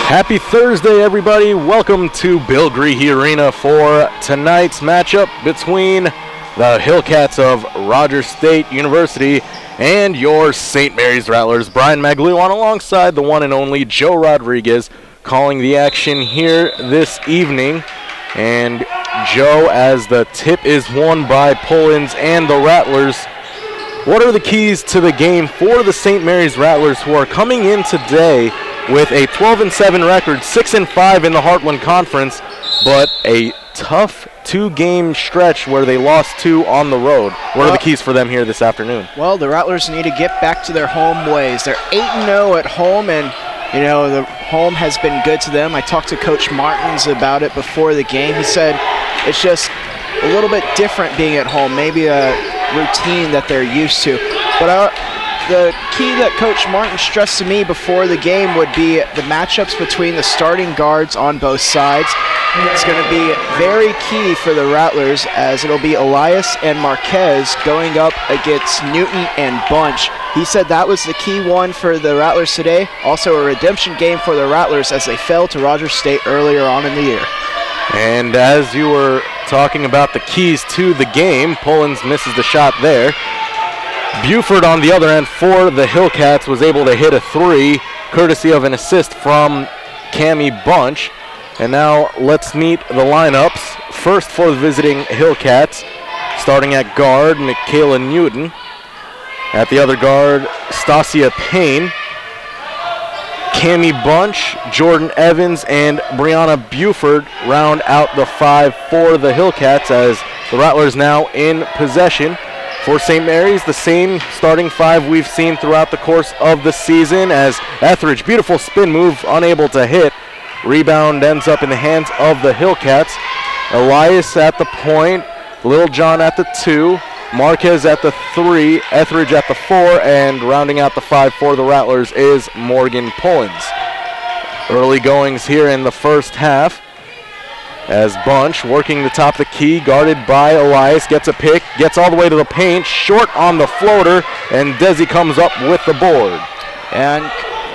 Happy Thursday, everybody. Welcome to Bill Greehey Arena for tonight's matchup between the Hillcats of Rogers State University and your St. Mary's Rattlers. Brian Maglue on alongside the one and only Joe Rodriguez calling the action here this evening. And Joe, as the tip is won by Pullins and the Rattlers, what are the keys to the game for the St. Mary's Rattlers, who are coming in today with a 12-7 record, 6-5 in the Heartland Conference, but a tough two-game stretch where they lost 2 on the road? What are the keys for them here this afternoon? Well, the Rattlers need to get back to their home ways. They're 8-0 at home, and you know, the home has been good to them. I talked to Coach Martins about it before the game. He said it's just a little bit different being at home, maybe a routine that they're used to. But the key that Coach Martin stressed to me before the game would be the matchups between the starting guards on both sides. It's going to be very key for the Rattlers, as it'll be Elias and Marquez going up against Newton and Bunch. He said that was the key one for the Rattlers today. Also a redemption game for the Rattlers as they fell to Rogers State earlier on in the year. And as you were talking about the keys to the game, Pullins misses the shot there. Buford on the other end for the Hillcats was able to hit a 3, courtesy of an assist from Cammie Bunch. And now let's meet the lineups. First for the visiting Hillcats, starting at guard, Michaela Newton. At the other guard, Stasia Payne. Cammie Bunch, Jordan Evans, and Brianna Buford round out the 5 for the Hillcats, as the Rattlers now in possession. For St. Mary's, the same starting 5 we've seen throughout the course of the season, as Etheridge, beautiful spin move, unable to hit. Rebound ends up in the hands of the Hillcats. Elias at the point, Little John at the 2, Marquez at the 3, Etheridge at the 4, and rounding out the 5 for the Rattlers is Morgan Pullins. Early goings here in the first half, as Bunch, working the top of the key, guarded by Elias, gets a pick, gets all the way to the paint, short on the floater, and Desi comes up with the board. And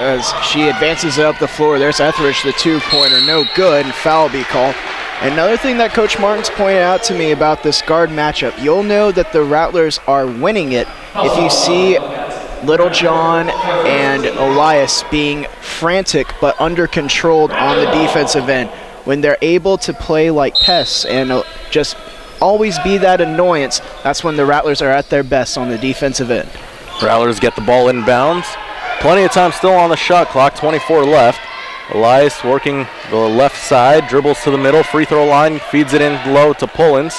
as she advances up the floor, there's Etheridge, the 2-pointer, no good, and foul will be called. Another thing that Coach Martins pointed out to me about this guard matchup, you'll know that the Rattlers are winning it if you see Little John and Elias being frantic but under controlled on the defensive end. When they're able to play like pests and just always be that annoyance, that's when the Rattlers are at their best on the defensive end. Rattlers get the ball inbounds. Plenty of time still on the shot clock, 24 left. Elias working the left side, dribbles to the middle, free throw line, feeds it in low to Pullins.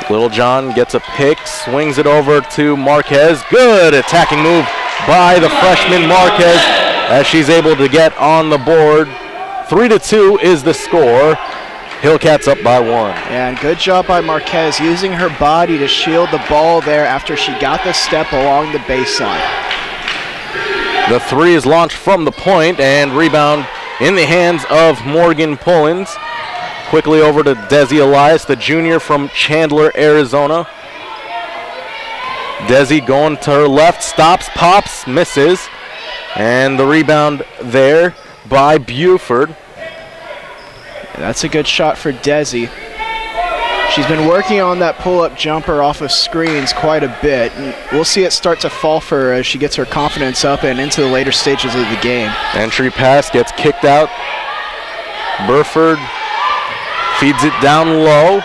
Little John gets a pick, swings it over to Marquez. Good attacking move by the freshman Marquez, as she's able to get on the board. 3-2 is the score. Hillcats up by 1. And good job by Marquez using her body to shield the ball there after she got the step along the baseline. The 3 is launched from the point, and rebound in the hands of Morgan Pullins. Quickly over to Desi Elias, the junior from Chandler, Arizona. Desi going to her left, stops, pops, misses. And the rebound there by Buford. That's a good shot for Desi. She's been working on that pull-up jumper off of screens quite a bit, and we'll see it start to fall for her as she gets her confidence up and into the later stages of the game. Entry pass gets kicked out. Burford feeds it down low.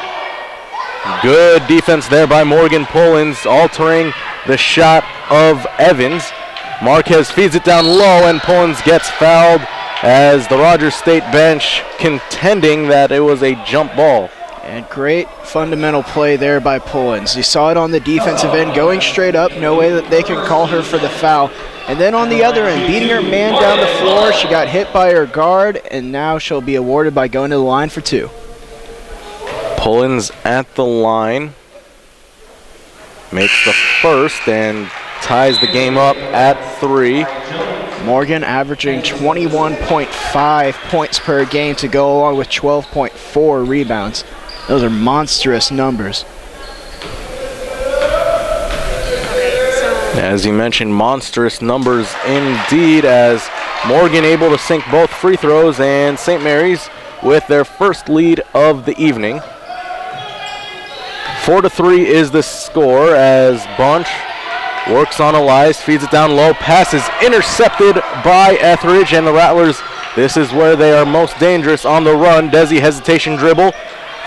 Good defense there by Morgan Pullins, altering the shot of Evans. Marquez feeds it down low, and Pullins gets fouled, as the Rogers State bench contending that it was a jump ball. And great fundamental play there by Pullins. You saw it on the defensive end, going straight up, no way that they can call her for the foul. And then on the other end, beating her man down the floor, she got hit by her guard, and now she'll be awarded by going to the line for 2. Pullins at the line, makes the first, and ties the game up at 3. Morgan averaging 21.5 points per game to go along with 12.4 rebounds. Those are monstrous numbers. As you mentioned, monstrous numbers indeed, as Morgan able to sink both free throws, and St. Mary's with their first lead of the evening. 4-3 is the score as Bunch works on Elias, feeds it down low, passes intercepted by Etheridge, and the Rattlers, this is where they are most dangerous on the run. Desi hesitation dribble,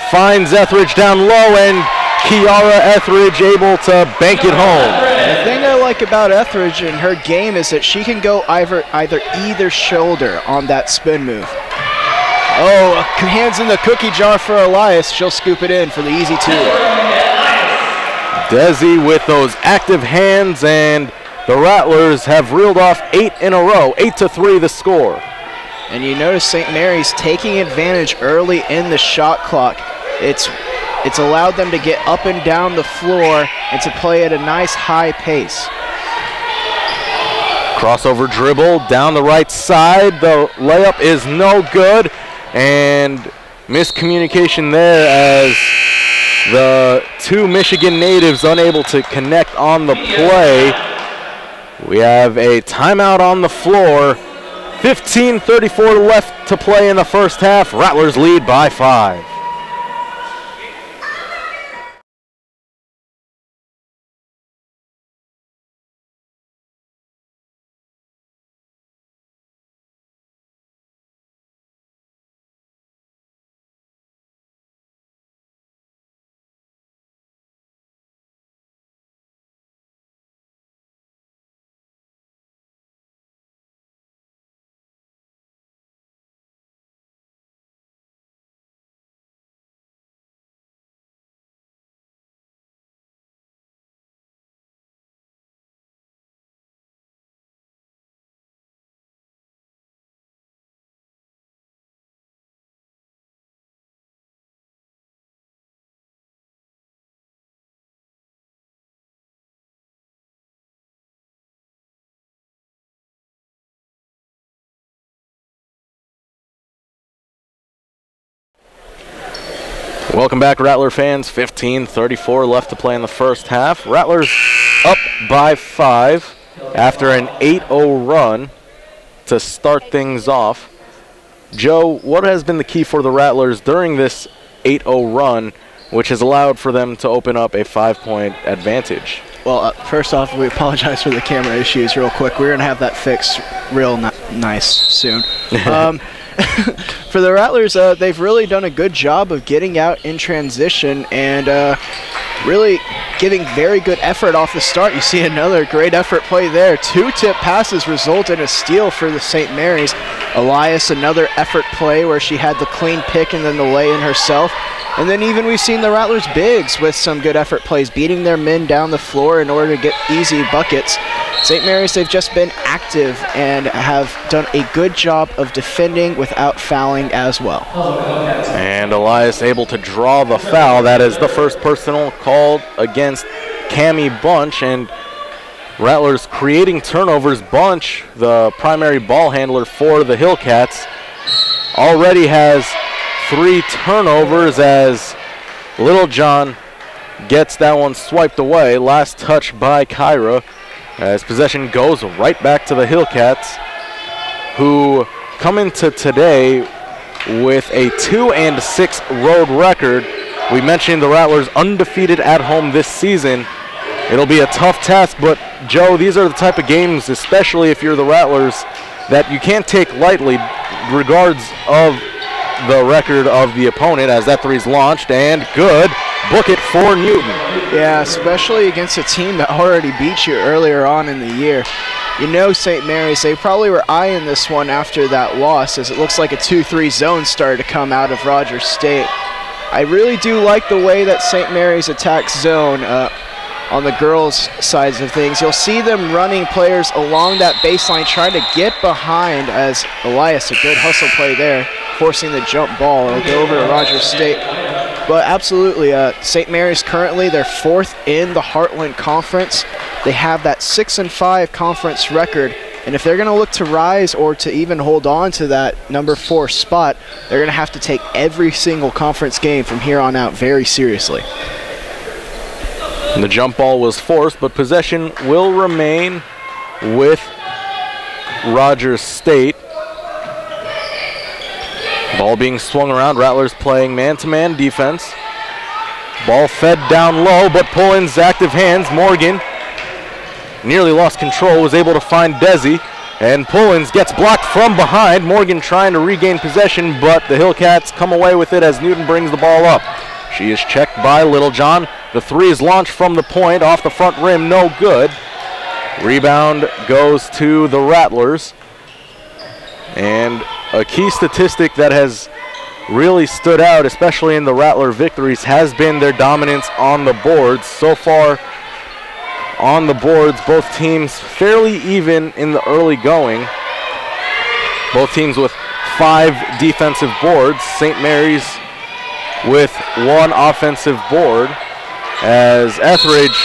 finds Etheridge down low, and Kiara Etheridge able to bank it home. The thing I like about Etheridge in her game is that she can go either shoulder on that spin move. Oh, hands in the cookie jar for Elias. She'll scoop it in for the easy two. Desi with those active hands, and the Rattlers have reeled off 8 in a row. 8-3 the score. And you notice St. Mary's taking advantage early in the shot clock. It's allowed them to get up and down the floor and to play at a nice high pace. Crossover dribble down the right side. The layup is no good, and miscommunication there as the two Michigan natives unable to connect on the play. We have a timeout on the floor. 15:34 left to play in the first half. Rattlers lead by 5. Welcome back, Rattler fans. 15:34 left to play in the first half. Rattlers up by 5 after an 8-0 run to start things off. Joe, what has been the key for the Rattlers during this 8-0 run, which has allowed for them to open up a 5-point advantage? Well, first off, we apologize for the camera issues real quick. We're going to have that fixed real nice soon. For the Rattlers, they've really done a good job of getting out in transition and really giving very good effort off the start. You see another great effort play there. 2 tip passes result in a steal for the St. Mary's. Elias, another effort play where she had the clean pick and then the lay-in herself. And then even we've seen the Rattlers bigs with some good effort plays, beating their men down the floor in order to get easy buckets. St. Mary's, they've just been active and have done a good job of defending without fouling as well. And Elias able to draw the foul. That is the first personal called against Cammie Bunch, and Rattlers creating turnovers. Bunch, the primary ball handler for the Hillcats, already has 3 turnovers as Littlejohn gets that one swiped away. Last touch by Kyra as possession goes right back to the Hillcats, who come into today with a 2-6 road record. We mentioned the Rattlers undefeated at home this season. It'll be a tough task, but Joe, these are the type of games, especially if you're the Rattlers, that you can't take lightly regards of the record of the opponent, as that three's launched and good. Book it for Newton. Yeah, especially against a team that already beat you earlier on in the year. You know St. Mary's, they probably were eyeing this one after that loss, as it looks like a 2-3 zone started to come out of Rogers State. I really do like the way that St. Mary's attacks zone on the girls' sides of things. You'll see them running players along that baseline, trying to get behind, as Elias, a good hustle play there, forcing the jump ball. It'll go over to Rogers State. But absolutely, St. Mary's currently, they're 4th in the Heartland Conference. They have that 6-5 conference record, and if they're going to look to rise or to even hold on to that number 4 spot, they're going to have to take every single conference game from here on out very seriously. The jump ball was forced, but possession will remain with Rogers State. Ball being swung around. Rattlers playing man-to-man defense. Ball fed down low, but Pullins active hands. Morgan nearly lost control, was able to find Desi, and Pullins gets blocked from behind. Morgan trying to regain possession, but the Hillcats come away with it as Newton brings the ball up. She is checked by Littlejohn. The three is launched from the point, off the front rim, no good. Rebound goes to the Rattlers. And a key statistic that has really stood out, especially in the Rattler victories, has been their dominance on the boards. So far on the boards, both teams fairly even in the early going. Both teams with 5 defensive boards. St. Mary's with 1 offensive board, as Etheridge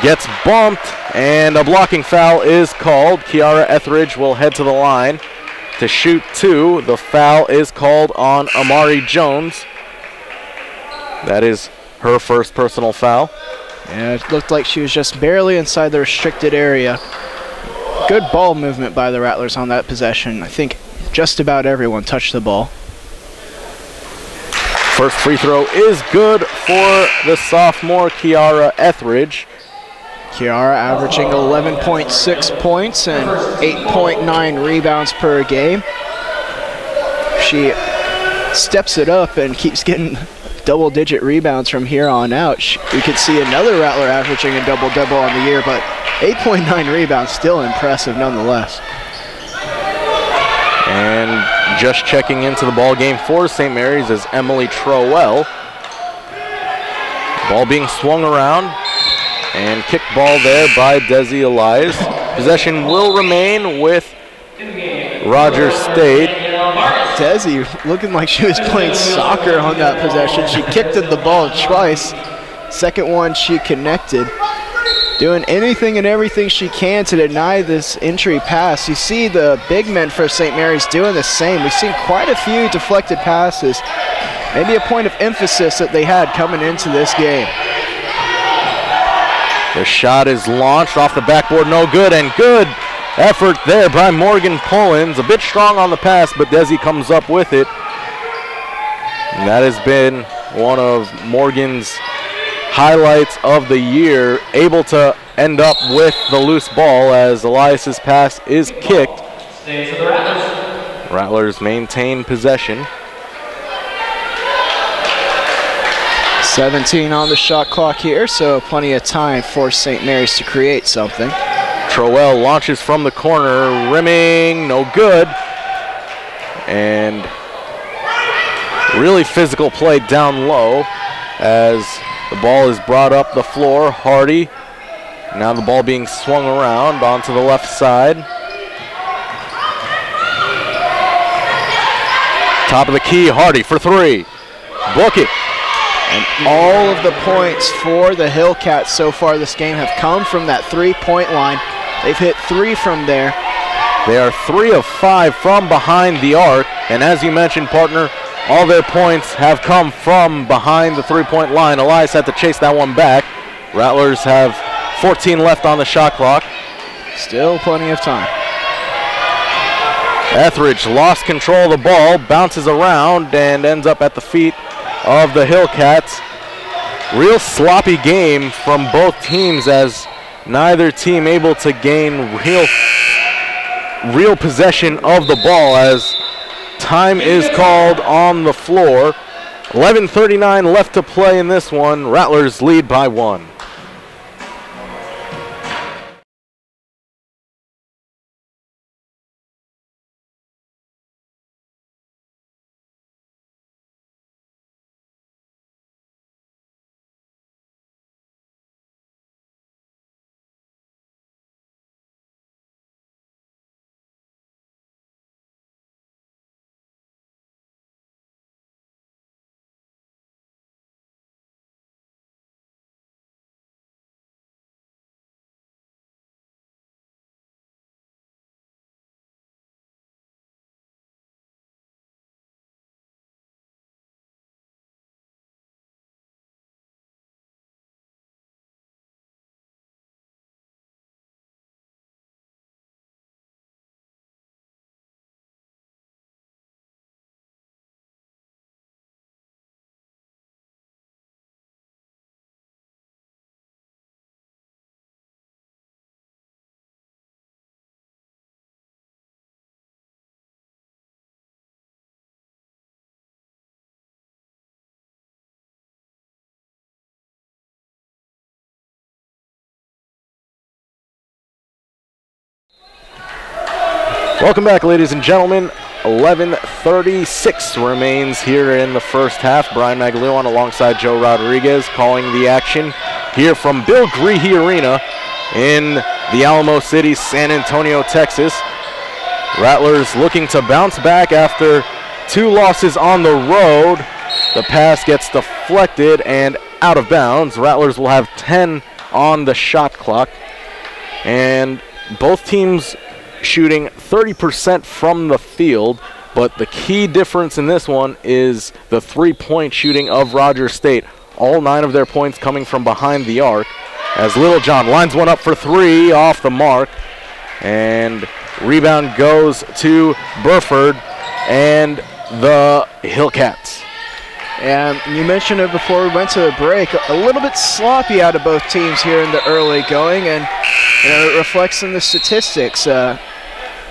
gets bumped and a blocking foul is called. Kiara Etheridge will head to the line to shoot 2. The foul is called on Amari Jones. That is her first personal foul. Yeah, it looked like she was just barely inside the restricted area. Good ball movement by the Rattlers on that possession. I think just about everyone touched the ball. First free throw is good for the sophomore Kiara Etheridge. Kiara averaging 11.6 points and 8.9 rebounds per game. She steps it up and keeps getting double-digit rebounds from here on out. We could see another Rattler averaging a double-double on the year, but 8.9 rebounds, still impressive nonetheless. And just checking into the ball game for St. Mary's is Emily Trowell. Ball being swung around. And kick ball there by Desi Elias. Possession will remain with Rogers State. Desi looking like she was playing soccer on that possession. She kicked at the ball twice. Second one she connected. Doing anything and everything she can to deny this entry pass. You see the big men for St. Mary's doing the same. We've seen quite a few deflected passes. Maybe a point of emphasis that they had coming into this game. The shot is launched off the backboard, no good, and good effort there by Morgan Pullins. A bit strong on the pass, but Desi comes up with it. And that has been one of Morgan's highlights of the year, able to end up with the loose ball as Elias's pass is kicked. Rattlers maintain possession. 17 on the shot clock here, so plenty of time for St. Mary's to create something. Trowell launches from the corner, rimming, no good. And really physical play down low as the ball is brought up the floor. Hardy, now the ball being swung around onto the left side. Top of the key, Hardy for 3. Book it. And all of the points for the Hillcats so far this game have come from that 3-point line. They've hit 3 from there. They are 3 of 5 from behind the arc. And as you mentioned, partner, all their points have come from behind the 3-point line. Elias had to chase that one back. Rattlers have 14 left on the shot clock. Still plenty of time. Etheridge lost control of the ball, bounces around, and ends up at the feet of the Hillcats. Real sloppy game from both teams as neither team able to gain real possession of the ball as time is called on the floor. 11:39 left to play in this one. Rattlers lead by 1. Welcome back, ladies and gentlemen. 11:36 remains here in the first half. Brian Magalua alongside Joe Rodriguez calling the action here from Bill Greehey Arena in the Alamo City, San Antonio, Texas. Rattlers looking to bounce back after 2 losses on the road. The pass gets deflected and out of bounds. Rattlers will have 10 on the shot clock. And both teams shooting 30% from the field, but the key difference in this one is the 3-point shooting of Rogers State. All 9 of their points coming from behind the arc, as Littlejohn lines one up for 3 off the mark, and rebound goes to Burford and the Hillcats. And you mentioned it before we went to the break, a little bit sloppy out of both teams here in the early going, and it reflects in the statistics.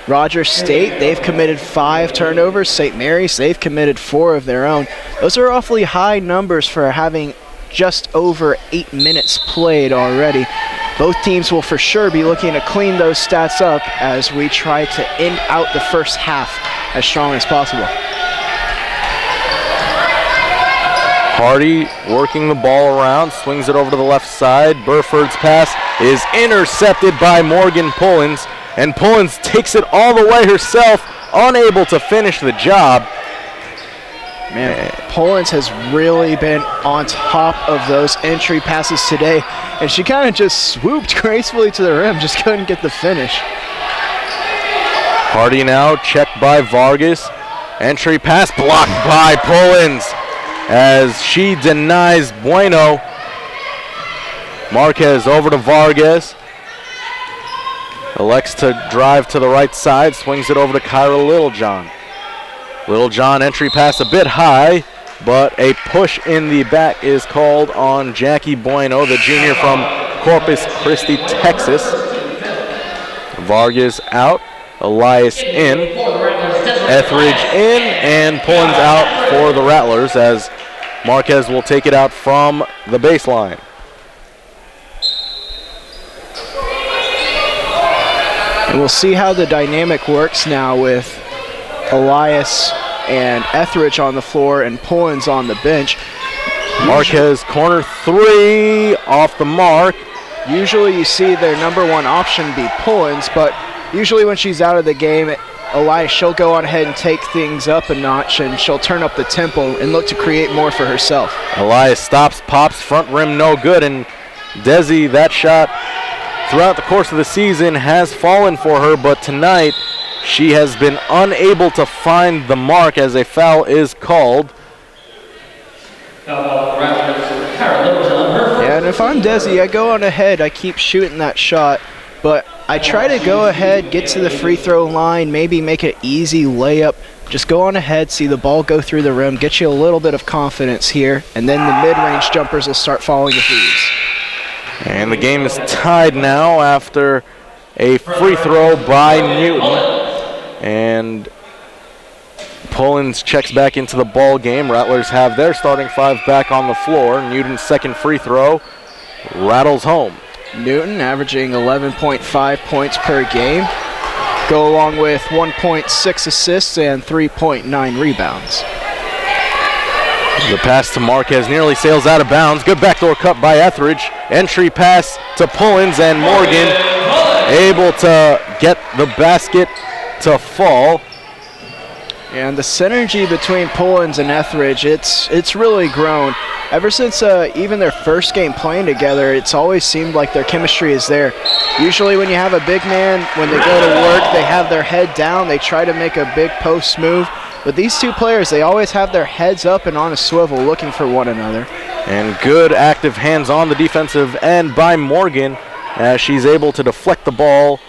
Rogers State, they've committed 5 turnovers. St. Mary's, they've committed 4 of their own. Those are awfully high numbers for having just over 8 minutes played already. Both teams will for sure be looking to clean those stats up as we try to end out the first half as strong as possible. Hardy working the ball around, swings it over to the left side. Burford's pass is intercepted by Morgan Pullins, and Pullins takes it all the way herself, unable to finish the job. Man, Pullins has really been on top of those entry passes today, and she kind of just swooped gracefully to the rim, just couldn't get the finish. Hardy now checked by Vargas. Entry pass blocked by Pullins as she denies Bueno. Marquez over to Vargas. Elects to drive to the right side, swings it over to Kyra Littlejohn. Littlejohn entry pass a bit high, but a push in the back is called on Jackie Bueno, the junior from Corpus Christi, Texas. Vargas out, Elias in, Etheridge in, and Pullins out for the Rattlers as Marquez will take it out from the baseline. And we'll see how the dynamic works now with Elias and Etheridge on the floor and Pullins on the bench. Marquez corner 3 off the mark. Usually you see their number 1 option be Pullins, but usually when she's out of the game, Elias, she'll go on ahead and take things up a notch, and she'll turn up the tempo and look to create more for herself. Elias stops, pops, front rim no good, and Desi, that shot throughout the course of the season has fallen for her, but tonight she has been unable to find the mark as a foul is called. Yeah, and if I'm Desi, I go on ahead, I keep shooting that shot, but I try to go ahead, get to the free throw line, maybe make an easy layup. Just go on ahead, see the ball go through the rim, get you a little bit of confidence here, and then the mid-range jumpers will start falling with ease. And the game is tied now after a free throw by Newton. And Pullins checks back into the ball game. Rattlers have their starting 5 back on the floor. Newton's second free throw rattles home. Newton averaging 11.5 points per game. Go along with 1.6 assists and 3.9 rebounds. The pass to Marquez nearly sails out of bounds. Good backdoor cut by Etheridge. Entry pass to Pullins, and Morgan able to get the basket to fall. And the synergy between Pullins and Etheridge, it's really grown. Ever since even their first game playing together, it's always seemed like their chemistry is there. Usually when you have a big man, when they go to work, they have their head down, they try to make a big post move. But these two players, they always have their heads up and on a swivel looking for one another. And good active hands on the defensive end by Morgan as she's able to deflect the ball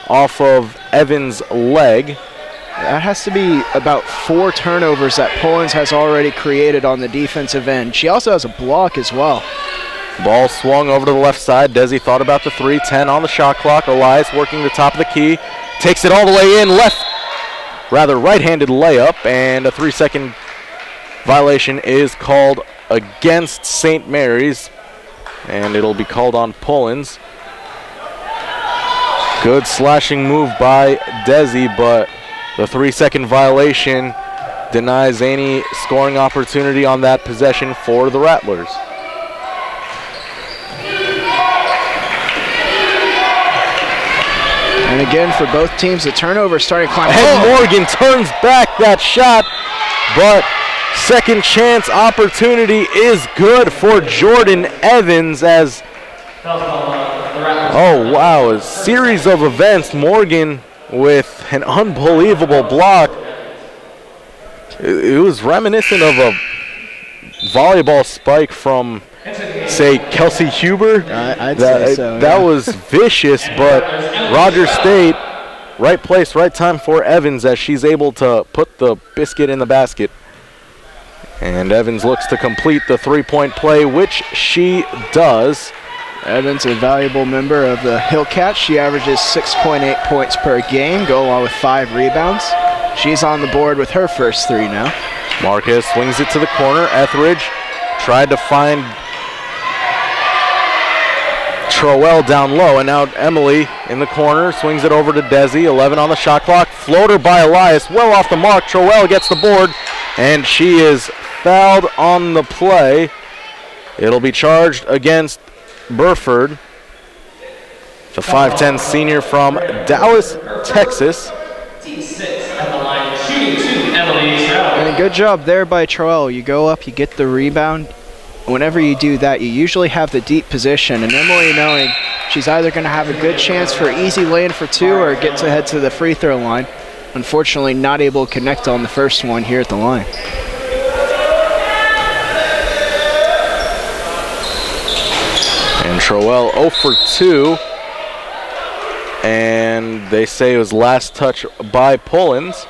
off of Evans' leg. That has to be about 4 turnovers that Pullins has already created on the defensive end. She also has a block as well. Ball swung over to the left side. Desi thought about the 3, 10 on the shot clock. Elias working the top of the key. Takes it all the way in, right-handed layup, and a 3-second violation is called against St. Mary's, and it'll be called on Pullins. Good slashing move by Desi, but The 3-second violation denies any scoring opportunity on that possession for the Rattlers. And again, for both teams, the turnover starting to climb. And Morgan turns back that shot, but second chance opportunity is good for Jordan Evans as, oh wow, a series of events. Morgan with an unbelievable block. It was reminiscent of a volleyball spike from, say, Kelsey Huber. I'd say so. That was vicious, but Rogers State, right place, right time for Evans as she's able to put the biscuit in the basket. And Evans looks to complete the three-point play, which she does. Evans, a valuable member of the Hillcats. She averages 6.8 points per game, go along with 5 rebounds. She's on the board with her first 3 now. Marquez swings it to the corner. Etheridge tried to find Troell down low, and now Emily in the corner swings it over to Desi. 11 on the shot clock. Floater by Elias, well off the mark. Troell gets the board, and she is fouled on the play. It'll be charged against Burford, the 5'10 senior from Dallas, Texas. And a good job there by Troell. You go up, you get the rebound. Whenever you do that, you usually have the deep position. And Emily, knowing she's either going to have a good chance for easy lay-in for 2 or get to head to the free throw line. Unfortunately, not able to connect on the first one here at the line. And Troell 0 for 2. And they say it was last touch by Pullins.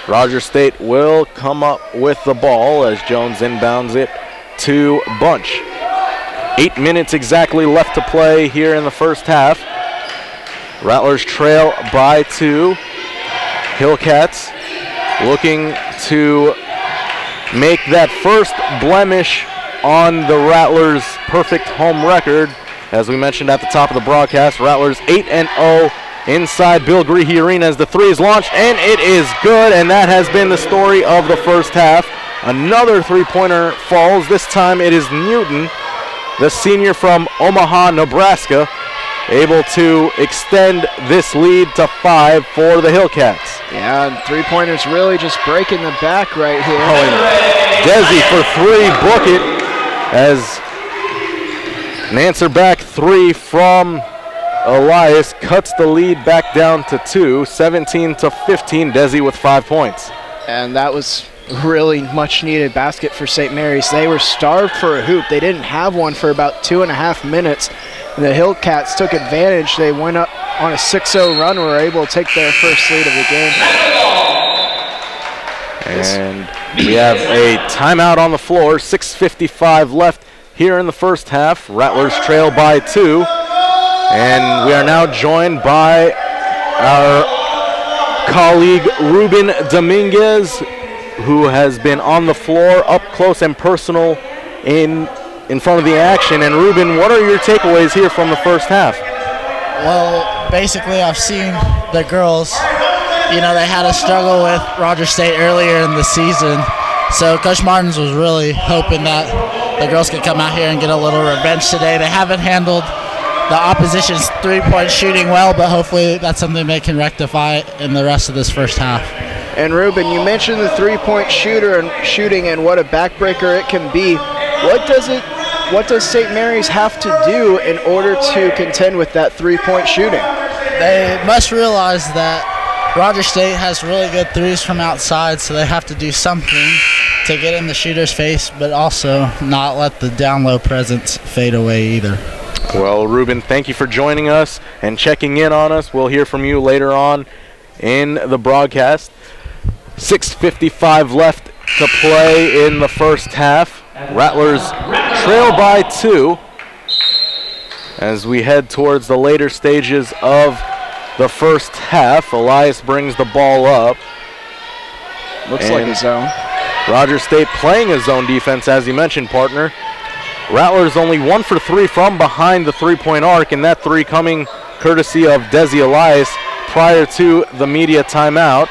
Rogers State will come up with the ball as Jones inbounds it to Bunch. 8 minutes exactly left to play here in the first half. Rattlers trail by 2. Hillcats looking to make that first blemish on the Rattlers' perfect home record. As we mentioned at the top of the broadcast, Rattlers 8-0 inside Bill Greehey Arena as the 3 is launched, and it is good, and that has been the story of the first half. Another three-pointer falls. This time it is Newton, the senior from Omaha, Nebraska, able to extend this lead to 5 for the Hillcats. Yeah, and three-pointers really just breaking the back right here. Oh, and Desi for 3, book it, as an answer back 3 from Elias cuts the lead back down to 2, 17-15, Desi with 5 points. And that was really much needed basket for St. Mary's. They were starved for a hoop. They didn't have one for about 2.5 minutes. And the Hillcats took advantage. They went up on a 6-0 run and were able to take their first lead of the game. And we have a timeout on the floor, 6:55 left here in the first half. Rattlers trail by 2. And we are now joined by our colleague Ruben Dominguez, who has been on the floor up close and personal in front of the action. And Ruben, what are your takeaways here from the first half? Well, basically I've seen the girls, you know, they had a struggle with Rogers State earlier in the season. So Coach Martins was really hoping that the girls could come out here and get a little revenge today. They haven't handled the opposition's three-point shooting well, but hopefully that's something they can rectify in the rest of this first half. And Ruben, you mentioned the three-point shooting and what a backbreaker it can be. What does St. Mary's have to do in order to contend with that three-point shooting? They must realize that Rogers State has really good threes from outside, so they have to do something to get in the shooter's face, but also not let the down-low presence fade away either. Well, Ruben, thank you for joining us and checking in on us. We'll hear from you later on in the broadcast. 6:55 left to play in the first half. Rattlers trail by 2 as we head towards the later stages of the first half. Elias brings the ball up. Looks like a zone. Rogers State playing a zone defense, as you mentioned, partner. Rattlers only 1 for 3 from behind the three-point arc, and that 3 coming courtesy of Desi Elias prior to the media timeout.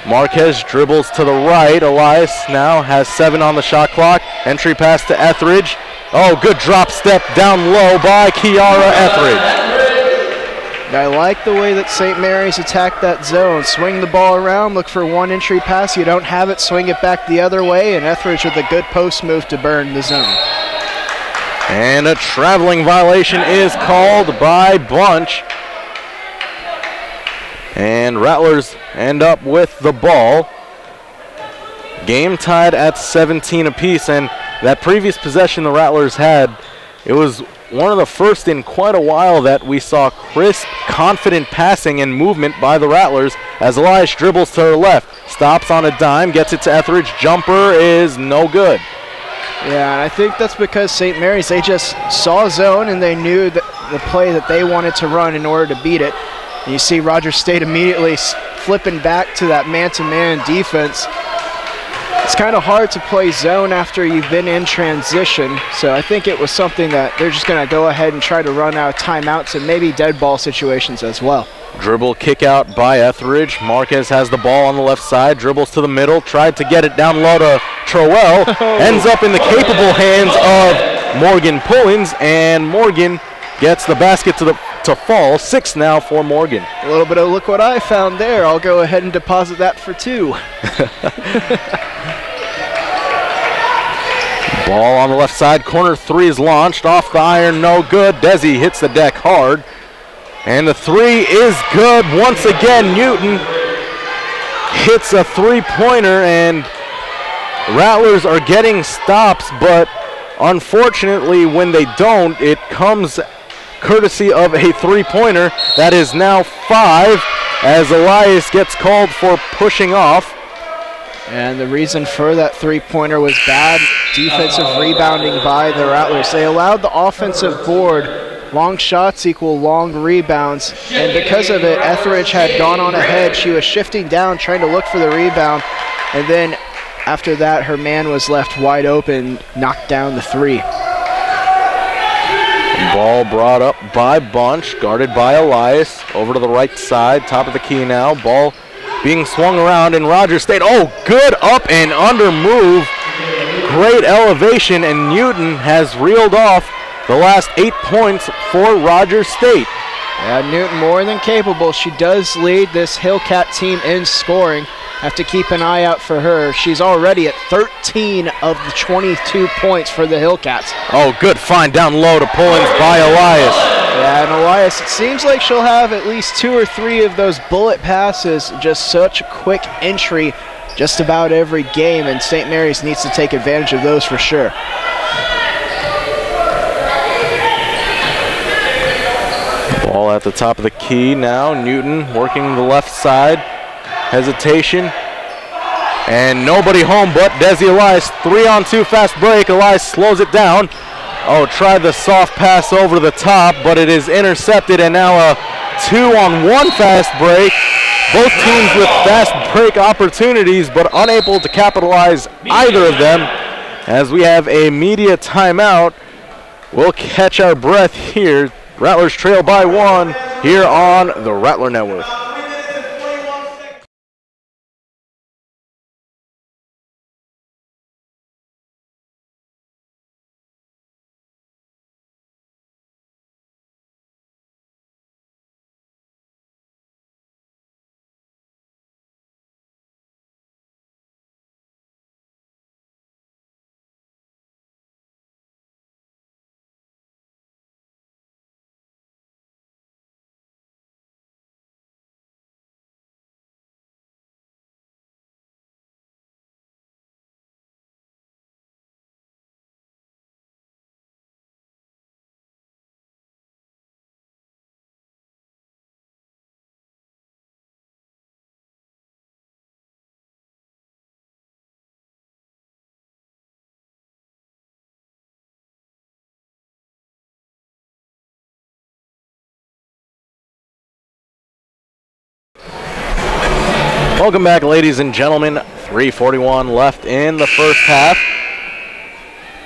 Marquez dribbles to the right. Elias now has 7 on the shot clock. Entry pass to Etheridge. Oh, good drop step down low by Kiara Etheridge. I like the way that St. Mary's attacked that zone. Swing the ball around, look for one entry pass. You don't have it, swing it back the other way, and Etheridge with a good post move to burn the zone. And a traveling violation is called by Bunch. And Rattlers end up with the ball. Game tied at 17 apiece, and that previous possession the Rattlers had, it was one of the first in quite a while that we saw crisp, confident passing and movement by the Rattlers as Elias dribbles to her left, stops on a dime, gets it to Etheridge, jumper is no good. Yeah, and I think that's because St. Mary's, they just saw zone and they knew that the play that they wanted to run in order to beat it. And you see Rogers State immediately flipping back to that man-to-man defense. It's kind of hard to play zone after you've been in transition, so I think it was something that they're just going to go ahead and try to run out timeouts and maybe dead ball situations as well. Dribble kick out by Etheridge. Marquez has the ball on the left side, dribbles to the middle, tried to get it down low to Trowell, ends up in the capable hands of Morgan Pullins, and Morgan gets the basket to fall. 6 now for Morgan. A little bit of look what I found there. I'll go ahead and deposit that for 2. Ball on the left side, corner 3 is launched, off the iron, no good. Desi hits the deck hard, and the 3 is good. Once again, Newton hits a 3-pointer, and Rattlers are getting stops, but unfortunately when they don't, it comes courtesy of a 3-pointer. That is now 5 as Elias gets called for pushing off. And the reason for that 3-pointer was bad defensive rebounding by the Rattlers. They allowed the offensive board. Long shots equal long rebounds. And because of it, Etheridge had gone on ahead. She was shifting down, trying to look for the rebound. And then after that, her man was left wide open, knocked down the 3. Ball brought up by Bunch, guarded by Elias. Over to the right side, top of the key now. Ball being swung around in Rogers State. Oh, good up and under move. Great elevation, and Newton has reeled off the last 8 points for Rogers State. Yeah, Newton more than capable. She does lead this Hillcat team in scoring. Have to keep an eye out for her. She's already at 13 of the 22 points for the Hillcats. Oh, good find down low to Pullins by Elias. Yeah, and Elias, it seems like she'll have at least 2 or 3 of those bullet passes, just such a quick entry just about every game, and St. Mary's needs to take advantage of those for sure. Ball at the top of the key now. Newton working the left side. Hesitation. And nobody home but Desi Elias. 3-on-2 fast break. Elias slows it down. Oh, tried the soft pass over the top, but it is intercepted, and now a 2-on-1 fast break. Both teams with fast break opportunities, but unable to capitalize either of them. As we have a media timeout, we'll catch our breath here. Rattlers trail by 1 here on the Rattler Network. Welcome back, ladies and gentlemen. 3:41 left in the first half.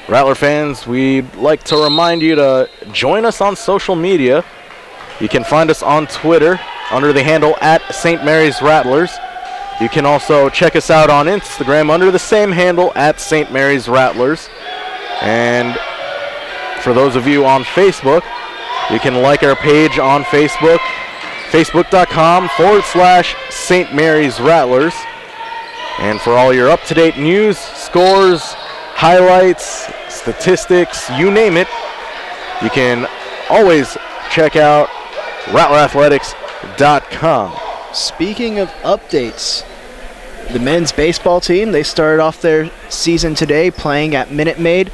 Rattler fans, we'd like to remind you to join us on social media. You can find us on Twitter under the handle @St. Mary's Rattlers. You can also check us out on Instagram under the same handle at St. Mary's Rattlers. And for those of you on Facebook, you can like our page on Facebook, facebook.com/St. Mary's Rattlers. And for all your up-to-date news, scores, highlights, statistics, you name it, you can always check out rattlerathletics.com. Speaking of updates, the men's baseball team, they started off their season today playing at Minute Maid.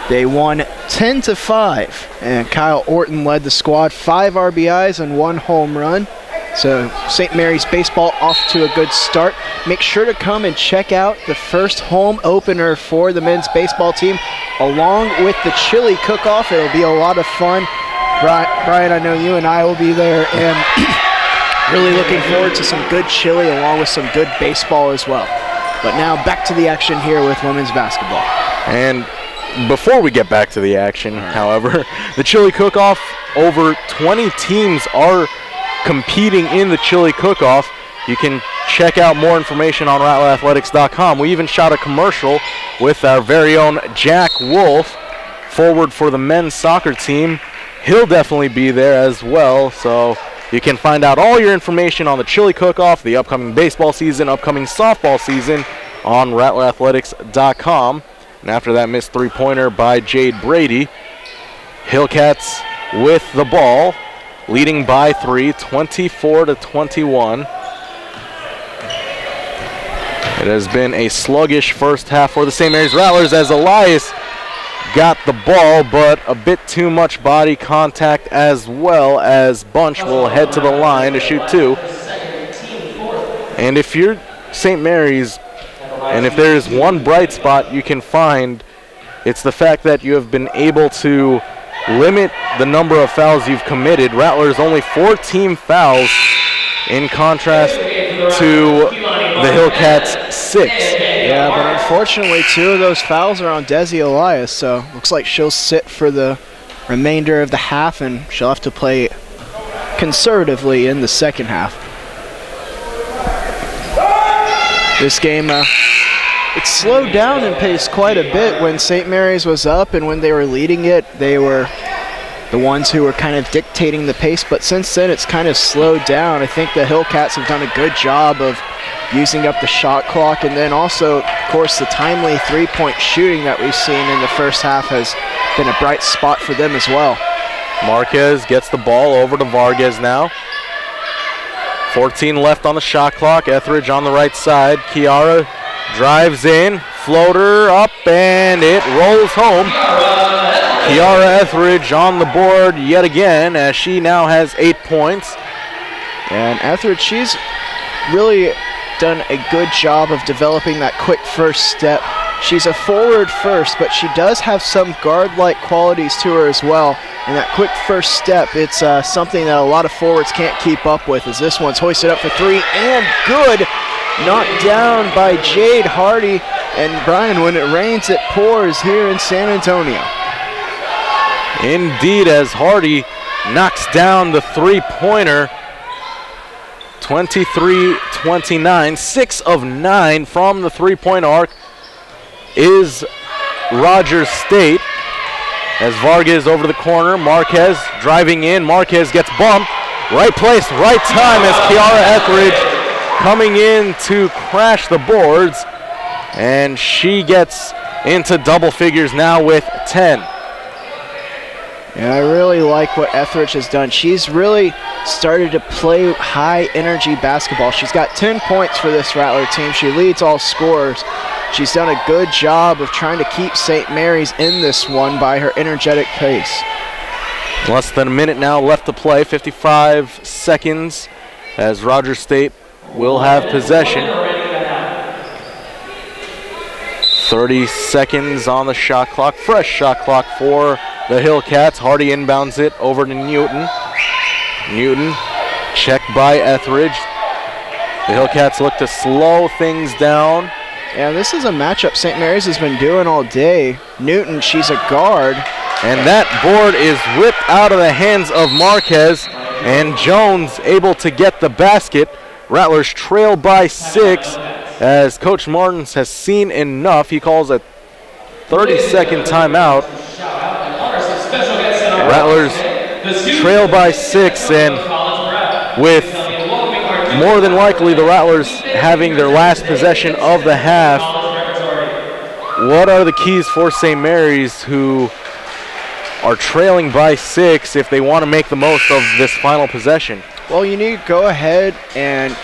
They won 10-5, and Kyle Orton led the squad, 5 RBIs and 1 home run. So St. Mary's baseball off to a good start. Make sure to come and check out the first home opener for the men's baseball team, along with the chili cook-off. It'll be a lot of fun. Brian, I know you and I will be there, and really looking forward to some good chili along with some good baseball as well. But now back to the action here with women's basketball. And before we get back to the action, however, the chili cook-off, over 20 teams are competing in the chili cook-off. You can check out more information on rattleathletics.com. We even shot a commercial with our very own Jack Wolf, forward for the men's soccer team. He'll definitely be there as well, so you can find out all your information on the chili cook-off, the upcoming baseball season, upcoming softball season on rattleathletics.com. And after that missed three-pointer by Jade Brady, Hillcats with the ball, leading by 3, 24-21. It has been a sluggish first half for the St. Mary's Rattlers as Elias got the ball, but a bit too much body contact, as well as Bunch will head to the line to shoot 2. And if you're St. Mary's, and if there is one bright spot you can find, it's the fact that you have been able to limit the number of fouls you've committed. Rattlers only 14 fouls, in contrast to the Hillcats 6. Yeah, but unfortunately 2 of those fouls are on Desi Elias, so looks like she'll sit for the remainder of the half, and she'll have to play conservatively in the second half. This game, it slowed down in pace quite a bit when St. Mary's was up, and when they were leading it, they were the ones who were kind of dictating the pace, but since then it's kind of slowed down. I think the Hillcats have done a good job of using up the shot clock, and then also, of course, the timely three-point shooting that we've seen in the first half has been a bright spot for them as well. Marquez gets the ball over to Vargas now. 14 left on the shot clock. Etheridge on the right side. Kiara drives in, floater up, and it rolls home. Kiara Etheridge on the board yet again, as she now has 8 points. And Etheridge, she's really done a good job of developing that quick first step. She's a forward first, but she does have some guard-like qualities to her as well. And that quick first step, it's something that a lot of forwards can't keep up with, as this one's hoisted up for 3, and good. Knocked down by Jade Hardy. And Brian, when it rains, it pours here in San Antonio. Indeed, as Hardy knocks down the three-pointer. 23-29, 6 of 9 from the three-point arc is Rogers State. As Vargas over to the corner, Marquez driving in. Marquez gets bumped. Right place, right time, as Kiara Etheridge coming in to crash the boards. And she gets into double figures now with 10. And I really like what Etheridge has done. She's really started to play high-energy basketball. She's got 10 points for this Rattler team. She leads all scorers. She's done a good job of trying to keep St. Mary's in this one by her energetic pace. Less than a minute now left to play, 55 seconds, as Rogers State will have possession. 30 seconds on the shot clock, fresh shot clock for the Hillcats. Hardy inbounds it over to Newton. Newton checked by Etheridge. The Hillcats look to slow things down. Yeah, this is a matchup St. Mary's has been doing all day. Newton, she's a guard. And that board is whipped out of the hands of Marquez, and Jones able to get the basket. Rattlers trail by 6 as Coach Martins has seen enough. He calls a 30-second timeout. Rattlers trail by 6, and with more than likely the Rattlers having their last possession of the half, what are the keys for St. Mary's, who are trailing by 6, if they want to make the most of this final possession? Well, you need to go ahead and,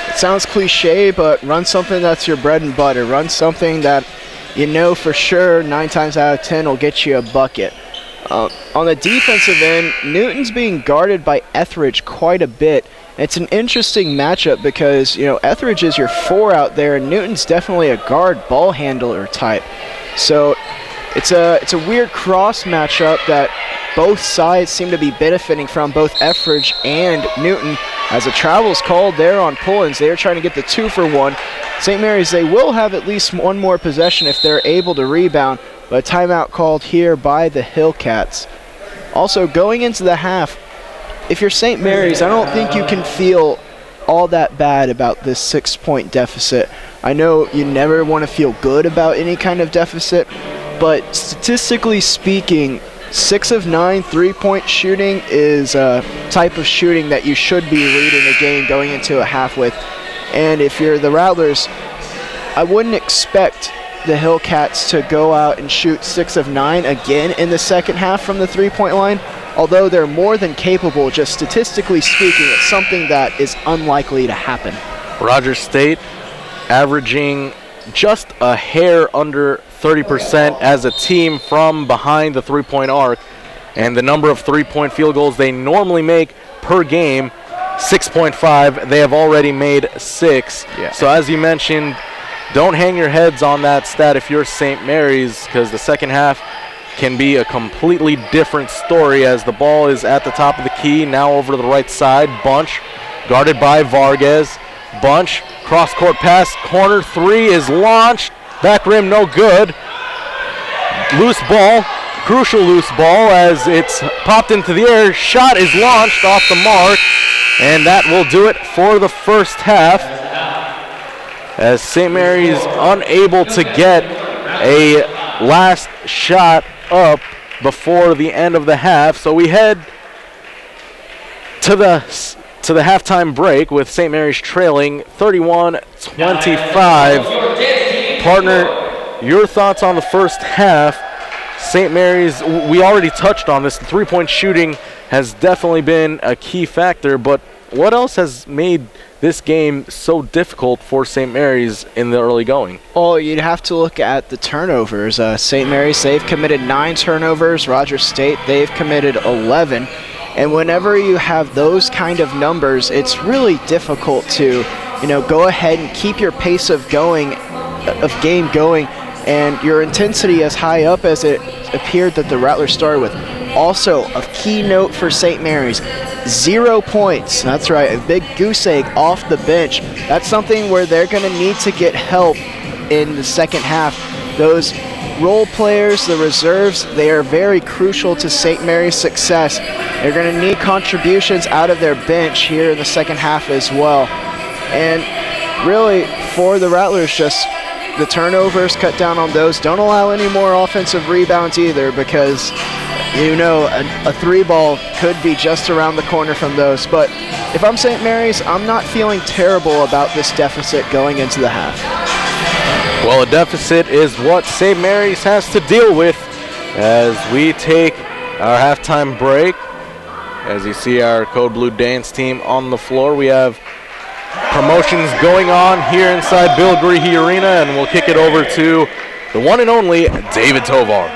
it sounds cliche, but run something that's your bread and butter. Run something that you know for sure 9 times out of 10 will get you a bucket. On the defensive end, Newton's being guarded by Etheridge quite a bit. It's an interesting matchup because, Etheridge is your 4 out there, and Newton's definitely a guard ball handler type. So it's a weird cross matchup that both sides seem to be benefiting from, both Etheridge and Newton. As a travel's called there on Pullins, they're trying to get the 2-for-1. St. Mary's, they will have at least one more possession if they're able to rebound, but a timeout called here by the Hillcats. Also, going into the half, if you're St. Mary's, I don't think you can feel all that bad about this 6-point deficit. I know you never want to feel good about any kind of deficit, but statistically speaking, 6 of 9 3-point shooting is a type of shooting that you should be leading a game going into a half with. And if you're the Rattlers, I wouldn't expect the Hillcats to go out and shoot 6 of 9 again in the second half from the 3-point line. Although they're more than capable, just statistically speaking, it's something that is unlikely to happen. Rogers State averaging just a hair under 30% as a team from behind the 3-point arc, and the number of 3-point field goals they normally make per game, 6.5. They have already made 6. Yeah. So as you mentioned, don't hang your heads on that stat if you're St. Mary's, because the second half can be a completely different story as the ball is at the top of the key, now over to the right side. Bunch guarded by Vargas. Bunch, cross-court pass, corner 3 is launched. Back rim, no good. Loose ball, crucial loose ball as it's popped into the air. Shot is launched off the mark, and that will do it for the first half, as St. Mary's unable to get a last shot up before the end of the half. So we head to the halftime break with St. Mary's trailing 31-25. Partner, your thoughts on the first half? St. Mary's, we already touched on this. The 3-point shooting has definitely been a key factor, but what else has made this game so difficult for St. Mary's in the early going? Well, you'd have to look at the turnovers. St. Mary's, they've committed 9 turnovers. Rogers State, they've committed 11. And whenever you have those kind of numbers, it's really difficult to, go ahead and keep your pace of game going, and your intensity as high up as it appeared that the Rattlers started with. Also, a key note for St. Mary's, 0 points. That's right, a big goose egg off the bench. That's something where they're going to need to get help in the second half. Those role players, the reserves, they are very crucial to St. Mary's success. They're going to need contributions out of their bench here in the second half as well. And really, for the Rattlers, just the turnovers, cut down on those. Don't allow any more offensive rebounds either, because a 3-ball could be just around the corner from those. But if I'm St. Mary's, I'm not feeling terrible about this deficit going into the half. Well, a deficit is what St. Mary's has to deal with as we take our halftime break. As you see our Code Blue dance team on the floor, we have promotions going on here inside Bill Greehey Arena, and we'll kick it over to the one and only David Tovar.